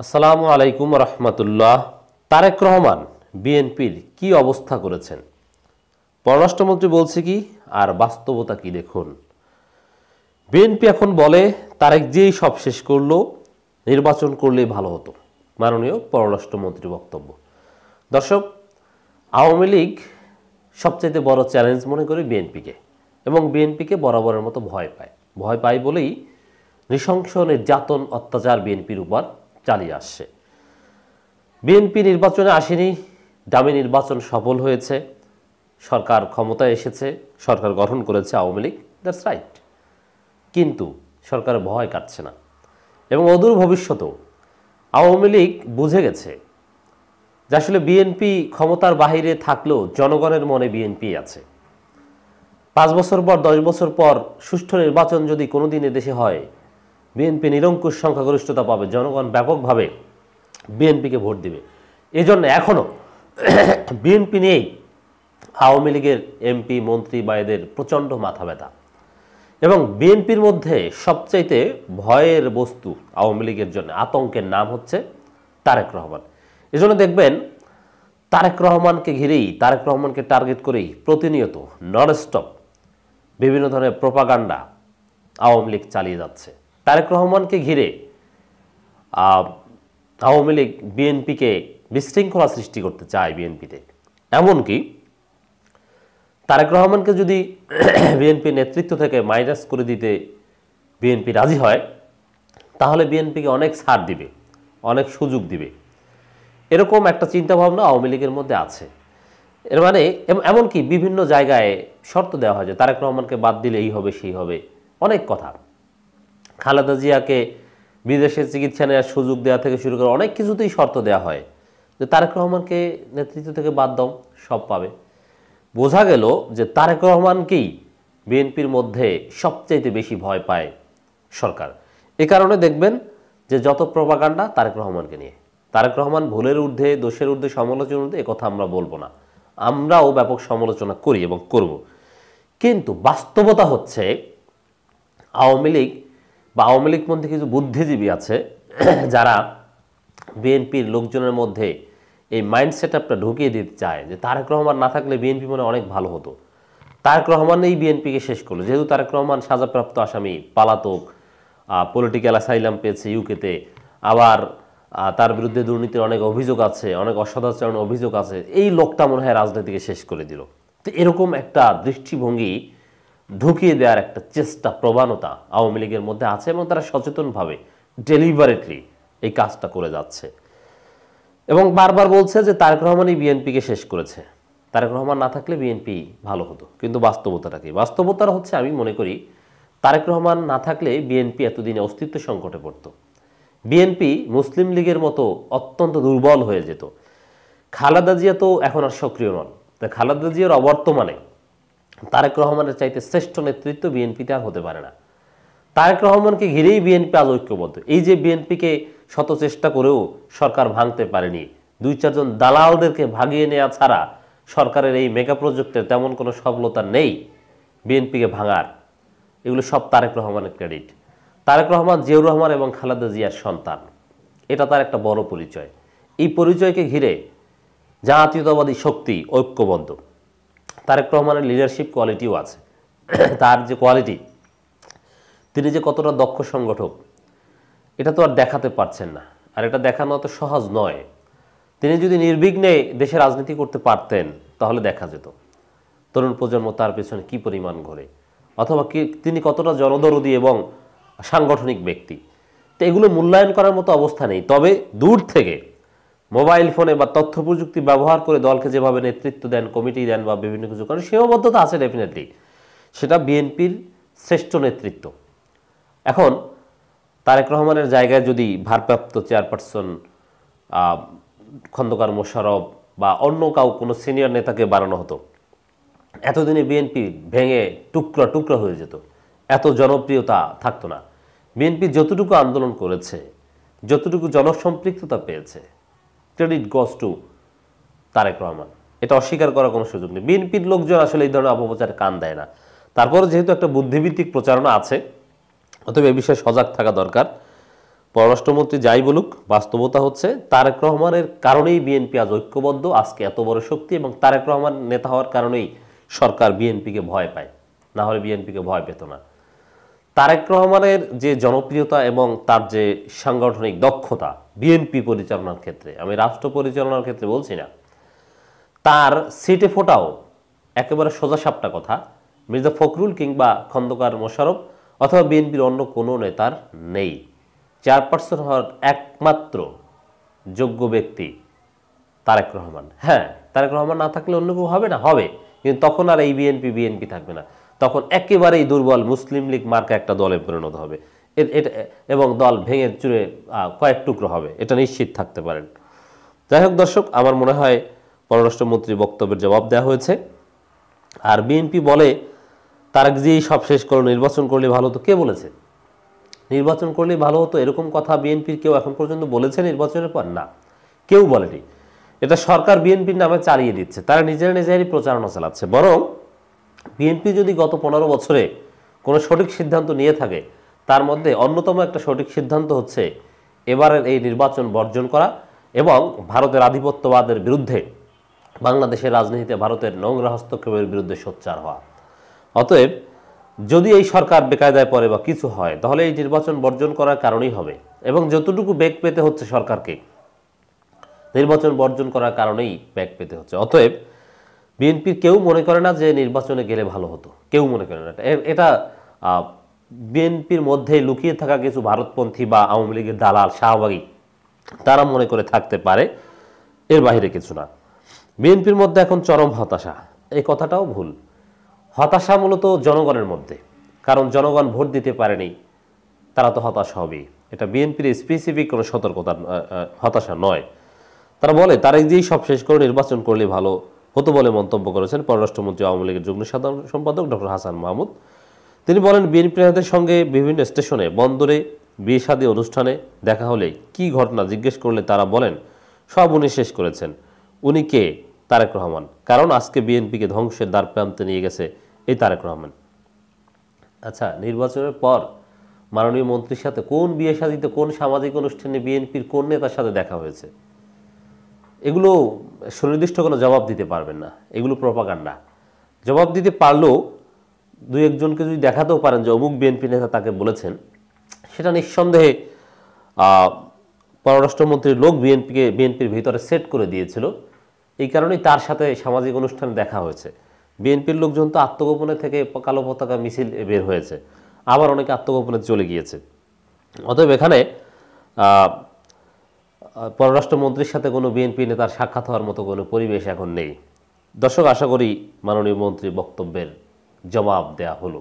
আসসালামু আলাইকুম রহমতুল্লাহ। তারেক রহমান বিএনপির কি অবস্থা করেছেন, পররাষ্ট্রমন্ত্রী বলছে কি আর বাস্তবতা কি দেখুন। বিএনপি এখন বলে তারেক যেই সব শেষ করলো, নির্বাচন করলেই ভালো হতো, মাননীয় পররাষ্ট্রমন্ত্রীর বক্তব্য। দর্শক, আওয়ামী লীগ সবচেয়ে বড় চ্যালেঞ্জ মনে করে বিএনপিকে, এবং বিএনপিকে বরাবরের মতো ভয় পায় বলেই নৃশংস নির্যাতন অত্যাচার বিএনপির উপর চালিয়ে আসছে। বিএনপি নির্বাচনে আসেনি, দামি নির্বাচন সফল হয়েছে, সরকার ক্ষমতায় এসেছে, সরকার গঠন করেছে আওয়ামী লীগ, দ্যাটস রাইট। কিন্তু সরকারের ভয় কাটছে না, এবং অদূর ভবিষ্যতেও আওয়ামী লীগ বুঝে গেছে যে আসলে বিএনপি ক্ষমতার বাহিরে থাকলেও জনগণের মনে বিএনপি আছে। 5 বছর পর 10 বছর পর সুষ্ঠু নির্বাচন যদি কোনোদিন দেশে হয়, বিএনপি নিরঙ্কুশ সংখ্যাগরিষ্ঠতা পাবে, জনগণ ব্যাপকভাবে বিএনপিকে ভোট দিবে। এই জন্য এখনও বিএনপি নিয়েই আওয়ামী লীগের এমপি মন্ত্রী বা এদের প্রচণ্ড মাথা ব্যথা, এবং বিএনপির মধ্যে সবচাইতে ভয়ের বস্তু আওয়ামী লীগের জন্য আতঙ্কের নাম হচ্ছে তারেক রহমান। এজন্য দেখবেন তারেক রহমানকে ঘিরেই, তারেক রহমানকে টার্গেট করেই প্রতিনিয়ত ননস্টপ বিভিন্ন ধরনের প্রোপাগান্ডা আওয়ামী লীগ চালিয়ে যাচ্ছে। তারেক রহমানকে ঘিরে আওয়ামী লীগ বিএনপিকে বিশৃঙ্খলা সৃষ্টি করতে চায় বিএনপিতে। এমনকি তারেক রহমানকে যদি বিএনপি নেতৃত্ব থেকে মাইনাস করে দিতে বিএনপি রাজি হয়, তাহলে বিএনপিকে অনেক ছাড় দিবে, অনেক সুযোগ দিবে, এরকম একটা চিন্তাভাবনা আওয়ামী লীগের মধ্যে আছে। এর মানে এমনকি বিভিন্ন জায়গায় শর্ত দেওয়া হয় যে তারেক রহমানকে বাদ দিলে এই হবে সেই হবে, অনেক কথা। খালেদা জিয়াকে বিদেশে চিকিৎসা নেওয়ার সুযোগ দেওয়া থেকে শুরু করে অনেক কিছুতেই শর্ত দেওয়া হয় যে তারেক রহমানকে নেতৃত্ব থেকে বাদ দাও, সব পাবে। বোঝা গেল যে তারেক রহমানকেই বিএনপির মধ্যে সবচাইতে বেশি ভয় পায় সরকার। এ কারণে দেখবেন যে যত প্রপাগান্ডা তারেক রহমানকে নিয়ে। তারেক রহমান ভুলের ঊর্ধ্বে, দোষের ঊর্ধ্বে, সমালোচনার ঊর্ধ্বে, একথা আমরা বলবো না, আমরাও ব্যাপক সমালোচনা করি এবং করব। কিন্তু বাস্তবতা হচ্ছে আওয়ামী লীগ বা আওয়ামী লীগ মধ্যে কিছু বুদ্ধিজীবী আছে যারা বিএনপির লোকজনের মধ্যে এই মাইন্ড সেট আপটা ঢুকিয়ে দিতে চায় যে তারেক রহমান না থাকলে বিএনপি মনে অনেক ভালো হতো। তারেক রহমান এই বিএনপিকে শেষ করলো, যেহেতু তারেক রহমান সাজাপ্রাপ্ত আসামি, পালাতক, পলিটিক্যাল অ্যাসাইলাম পেয়েছে ইউকেতে, আবার তার বিরুদ্ধে দুর্নীতির অনেক অভিযোগ আছে, অনেক অসদাচরণের অভিযোগ আছে, এই লোকটা মনে হয় রাজনীতিকে শেষ করে দিল। তো এরকম একটা দৃষ্টিভঙ্গি ঢুকিয়ে দেওয়ার একটা চেষ্টা, প্রবণতা আওয়ামী লীগের মধ্যে আছে, এবং তারা সচেতনভাবে ডেলিভারেটলি এই কাজটা করে যাচ্ছে, এবং বারবার বলছে যে তারেক রহমানই বিএনপিকে শেষ করেছে, তারেক রহমান না থাকলে বিএনপি ভালো হতো। কিন্তু বাস্তবতাটা কি? বাস্তবতাটা হচ্ছে, আমি মনে করি তারেক রহমান না থাকলে বিএনপি এতদিনে অস্তিত্ব সংকটে পড়ত। বিএনপি মুসলিম লীগের মতো অত্যন্ত দুর্বল হয়ে যেত। খালেদা জিয়া তো এখন আর সক্রিয় নন, তাই খালেদা জিয়ার অবর্তমানে তারেক রহমানের চাইতে শ্রেষ্ঠ নেতৃত্ব বিএনপিতে আর হতে পারে না। তারেক রহমানকে ঘিরেই বিএনপি আজ ঐক্যবদ্ধ। এই যে বিএনপিকে শত চেষ্টা করেও সরকার ভাঙতে পারেনি, 2-4 জন দালালদেরকে ভাগিয়ে নেওয়া ছাড়া সরকারের এই মেগা প্রজেক্টের তেমন কোনো সফলতা নেই বিএনপিকে ভাঙার। এগুলো সব তারেক রহমানের ক্রেডিট। তারেক রহমান জিয়াউর রহমান এবং খালেদা জিয়ার সন্তান, এটা তার একটা বড় পরিচয়। এই পরিচয়কে ঘিরে জাতীয়তাবাদী শক্তি ঐক্যবদ্ধ। তারেক রহমানের লিডারশিপ কোয়ালিটিও আছে। তার যে কোয়ালিটি, তিনি যে কতটা দক্ষ সংগঠক, এটা তো আর দেখাতে পারছেন না, আর এটা দেখানো অত সহজ নয়। তিনি যদি নির্বিঘ্নে দেশে রাজনীতি করতে পারতেন, তাহলে দেখা যেত তরুণ প্রজন্ম তার পেছনে কি পরিমাণ ঘোরে, অথবা তিনি কতটা জনদরদী এবং সাংগঠনিক ব্যক্তি। তো এগুলো মূল্যায়ন করার মতো অবস্থা নেই। তবে দূর থেকে মোবাইল ফোনে বা তথ্য প্রযুক্তি ব্যবহার করে দলকে যেভাবে নেতৃত্ব দেন, কমিটি দেন বা বিভিন্ন কিছু করেন, সীমাবদ্ধতা আছে ডেফিনেটলি, সেটা বিএনপির শ্রেষ্ঠ নেতৃত্ব। এখন তারেক রহমানের জায়গায় যদি ভারপ্রাপ্ত চেয়ারপারসন খন্দকার মোশাররফ বা অন্য কোনো সিনিয়র নেতাকে বানানো হতো, এতদিনে বিএনপি ভেঙে টুকরা টুকরা হয়ে যেত, এত জনপ্রিয়তা থাকতো না। বিএনপি যতটুকু আন্দোলন করেছে, যতটুকু জনসম্পৃক্ততা পেয়েছে, ক্রেডিট গস টু তারেক রহমান, এটা অস্বীকার করার কোনো সুযোগ নেই। বিএনপির লোকজন আসলে এই ধরনের অপপ্রচারে কান দেয় না। তারপরে যেহেতু একটা বুদ্ধিভিত্তিক প্রচারণা আছে, অতএব এ বিষয়ে সজাগ থাকা দরকার। পররাষ্ট্রমন্ত্রী যাই বলুক, বাস্তবতা হচ্ছে তারেক রহমানের কারণেই বিএনপি আজ ঐক্যবদ্ধ, আজকে এত বড় শক্তি, এবং তারেক রহমান নেতা হওয়ার কারণেই সরকার বিএনপিকে ভয় পায়, না হলে বিএনপিকে ভয় পেত না। তারেক রহমানের যে জনপ্রিয়তা এবং তার যে সাংগঠনিক দক্ষতা বিএনপি পরিচালনার ক্ষেত্রে, আমি রাষ্ট্র পরিচালনার ক্ষেত্রে বলছি না, তার সিটে ফোটাও একেবারে সোজাসাপটা কথা মির্জা ফখরুল কিংবা খন্দকার মোশাররফ অথবা বিএনপির অন্য কোনো নেতার নেই। চেয়ারপারসন হওয়ার একমাত্র যোগ্য ব্যক্তি তারেক রহমান। হ্যাঁ, তারেক রহমান না থাকলে অন্য কেউ হবে না, হবে, কিন্তু তখন আর এই বিএনপি থাকবে না, তখন একেবারেই দুর্বল মুসলিম লীগ মার্কা একটা দলে পরিণত হবে, এটা এবং দল ভেঙে চুরে কয়েক টুকরো হবে, এটা নিশ্চিত থাকতে পারেন। যাই হোক দর্শক, আমার মনে হয় পররাষ্ট্রমন্ত্রীর বক্তব্যের জবাব দেওয়া হয়েছে। আর বিএনপি বলে তারেক জিই সব শেষ করলো, নির্বাচন করলে ভালো হতো। কে বলেছে নির্বাচন করলে ভালো হতো? এরকম কথা বিএনপির কেউ এখন পর্যন্ত বলেছে নির্বাচনের পর? না, কেউ বলেনি। এটা সরকার বিএনপির নামে চালিয়ে দিচ্ছে, তারা নিজেরাই প্রচারণা চালাচ্ছে। বরং বিএনপি যদি গত 15 বছরে কোনো সঠিক সিদ্ধান্ত নিয়ে থাকে, তার মধ্যে অন্যতম একটা সঠিক সিদ্ধান্ত হচ্ছে এবারের এই নির্বাচন বর্জন করা এবং ভারতের আধিপত্যবাদের বিরুদ্ধে, বাংলাদেশের রাজনীতিতে ভারতের নোংরা হস্তক্ষেপের বিরুদ্ধে সোচ্চার হওয়া। অতএব যদি এই সরকার বেকায়দায় পড়ে বা কিছু হয়, তাহলে এই নির্বাচন বর্জন করার কারণেই হবে, এবং যতটুকু বেগ পেতে হচ্ছে সরকারকে, নির্বাচন বর্জন করার কারণেই বেগ পেতে হচ্ছে। অতএব বিএনপির কেউ মনে করে না যে নির্বাচনে গেলে ভালো হতো, কেউ মনে করে না। এটা বিএনপির মধ্যে লুকিয়ে থাকা কিছু ভারতপন্থী বা আওয়ামী লীগের দালাল শাহবাগী তারা মনে করে থাকতে পারে, এর বাইরে কিছু না। বিএনপির মধ্যে এখন চরম হতাশা, এই কথাটাও ভুল। হতাশা মূলত জনগণের মধ্যে, কারণ জনগণ ভোট দিতে পারেনি, তারা তো হতাশ হবেই। এটা বিএনপির স্পেসিফিক কোনো সতর্কতা হতাশা নয়। তারা বলে তারেক জিই সব শেষ করে নির্বাচন করলে ভালো হতো বলে মন্তব্য করেছেন পররাষ্ট্রমন্ত্রী আওয়ামী লীগের যুগ্ম সাধারণ সম্পাদক ডক্টর হাসান মাহমুদ। তিনি বলেন, বিএনপি নেতাদের সঙ্গে বিভিন্ন স্টেশনে, বন্দরে, বিয়ে শাদী অনুষ্ঠানে দেখা হলে কি ঘটনা জিজ্ঞেস করলে তারা বলেন সব উনি শেষ করেছেন। উনি কে? তারেক রহমান। কারণ আজকে বিএনপিকে ধ্বংসের দ্বার প্রান্তে নিয়ে গেছে এই তারেক রহমান। আচ্ছা, নির্বাচনের পর মাননীয় মন্ত্রীর সাথে কোন বিয়ে শাদীতে, কোন সামাজিক অনুষ্ঠানে বিএনপির কোন নেতার সাথে দেখা হয়েছে? এগুলো সুনির্দিষ্ট কোনো জবাব দিতে পারবেন না, এগুলো প্রপাগান্ডা। জবাব দিতে পারলেও দুই একজনকে যদি দেখাতেও পারেন যে অমুক বিএনপি নেতা তাকে বলেছেন, সেটা নিঃসন্দেহে পররাষ্ট্রমন্ত্রীর লোক বিএনপির ভিতরে সেট করে দিয়েছিল। এই কারণেই তার সাথে সামাজিক অনুষ্ঠানে দেখা হয়েছে। বিএনপির লোকজন তো আত্মগোপনে থেকে কালো পতাকা মিছিল বের হয়েছে, আবার অনেকে আত্মগোপনে চলে গিয়েছে। অতএব এখানে পররাষ্ট্রমন্ত্রীর সাথে কোনো বিএনপি নেতার সাক্ষাৎ হওয়ার মতো কোনো পরিবেশ এখন নেই। দর্শক, আশা করি মাননীয় মন্ত্রীর বক্তব্যের জবাব দেয়া হলো।